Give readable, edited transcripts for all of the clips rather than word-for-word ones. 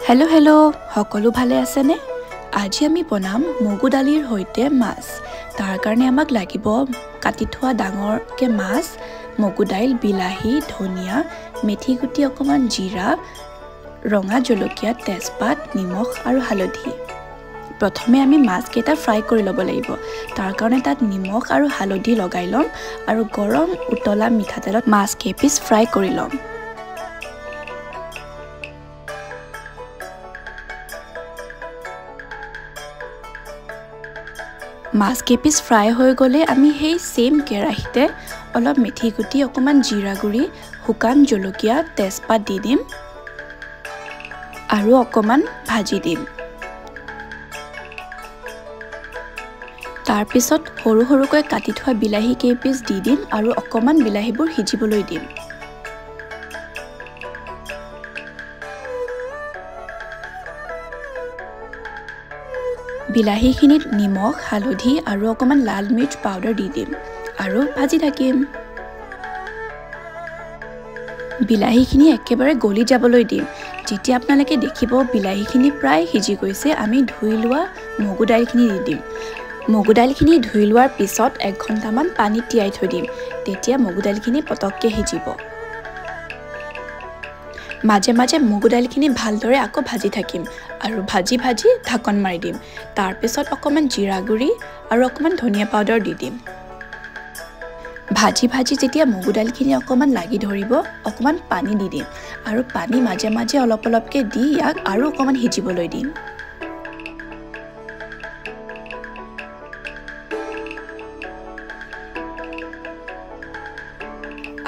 Hello' hello' সকলো ভালে আছেনে? আজি আমি বনাম মগু দালিৰ সৈতে মাছ। তাৰ কাৰণে আমাক লাগিব কাটি থোৱা ডাঙৰকৈ মাছ, মগু দাইল, বিলাহী, ধনিয়া, মেথি গুটি অকণমান, জিৰা, ৰঙা জলকীয়া, তেজপাত, নিমখ আৰু হালধি। প্ৰথমে আমি মাছকেইটা ফ্ৰাই কৰি ল'ব লাগিব। তাৰ কাৰণে তাত নিমখ আৰু হালধি লগাই ল'ম আৰু গৰম উতলা মিঠাতেলত মাছ কেইপিচ ফ্ৰাই কৰি ল'ম। মাছ কেইপিচ ফ্ৰাই হৈ গ'লে আমি সেই সেম কেৰাহীতে অলপ মেথি গুটি, অকণমান জিৰা গুড়ি, শুকান জলকীয়া, তেজপাত দি দিম আৰু অকণমান ভাজি দিম। তাৰপিছত সৰু সৰুকৈ কাটি থোৱা বিলাহী কেইপিচ দি দিম আৰু অকণমান বিলাহীবোৰ সিজিবলৈ দিম। বিলাহীখিনিত নিমখ, হালধি আৰু অকণমান লাল মিৰ্চ পাউডাৰ দি দিম আৰু ভাজি থাকিম। বিলাহীখিনি একেবাৰে গলি যাবলৈ দিম। যেতিয়া আপোনালোকে দেখিব বিলাহীখিনি প্ৰায় সিজি গৈছে, আমি ধুই লোৱা মগু দাইলখিনি দি দিম। মগু দাইলখিনি ধুই লোৱাৰ পিছত 1 ঘণ্টামান পানীত তিয়াই থৈ দিম। তেতিয়া মগু দাইলখিনি পটককৈ সিজিব। মাজে মাজে মগু দাইলখিনি ভালদৰে আকৌ ভাজি থাকিম আৰু ভাজি ভাজি ঢাকন মাৰি দিম। তাৰপিছত অকণমান জিৰা গুড়ি আৰু অকণমান ধনিয়া পাউডাৰ দি দিম। ভাজি ভাজি যেতিয়া মগু দাইলখিনি অকণমান লাগি ধৰিব, অকণমান পানী দি দিম আৰু পানী মাজে মাজে অলপ অলপকৈ দি ইয়াক আৰু অকণমান সিজিবলৈ দিম।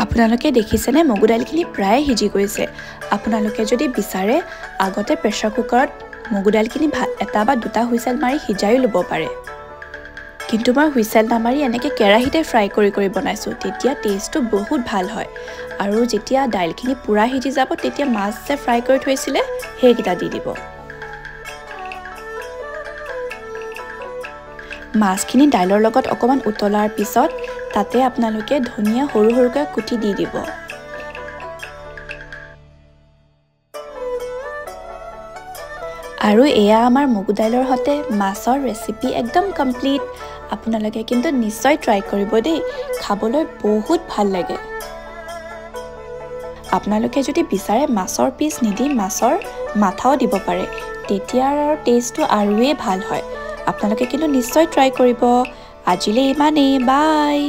আপোনালোকে দেখিছেনে মগু দাইলখিনি প্ৰায় সিজি গৈছে। আপোনালোকে যদি বিচাৰে আগতে প্ৰেছাৰ কুকাৰত মগু দাইলখিনি এটা বা দুটা হুইচেল মাৰি সিজাইও ল'ব পাৰে। কিন্তু মই হুইচেল নামাৰি এনেকৈ কেৰাহীতে ফ্ৰাই কৰি বনাইছোঁ। তেতিয়া টেষ্টটো বহুত ভাল হয়। আৰু যেতিয়া দাইলখিনি পূৰা সিজি যাব, তেতিয়া মাছ যে ফ্ৰাই কৰি থৈছিলে সেইকেইটা দি দিব। মাছখিনি দাইলৰ লগত অকণমান উতলাৰ পিছত তাতে আপোনালোকে ধনিয়া সৰু সৰুকৈ কুটি দি দিব। আৰু এয়া আমাৰ মগু দাইলৰ সৈতে মাছৰ ৰেচিপি একদম কমপ্লিট। আপোনালোকে কিন্তু নিশ্চয় ট্ৰাই কৰিব দেই, খাবলৈ বহুত ভাল লাগে। আপোনালোকে যদি বিচাৰে মাছৰ পিচ নিদি মাছৰ মাথাও দিব পাৰে, তেতিয়া আৰু টেষ্টটো আৰুৱেই ভাল হয়। আপোনালোকে কিন্তু নিশ্চয় ট্ৰাই কৰিব। আজিলৈ ইমানেই, বাই।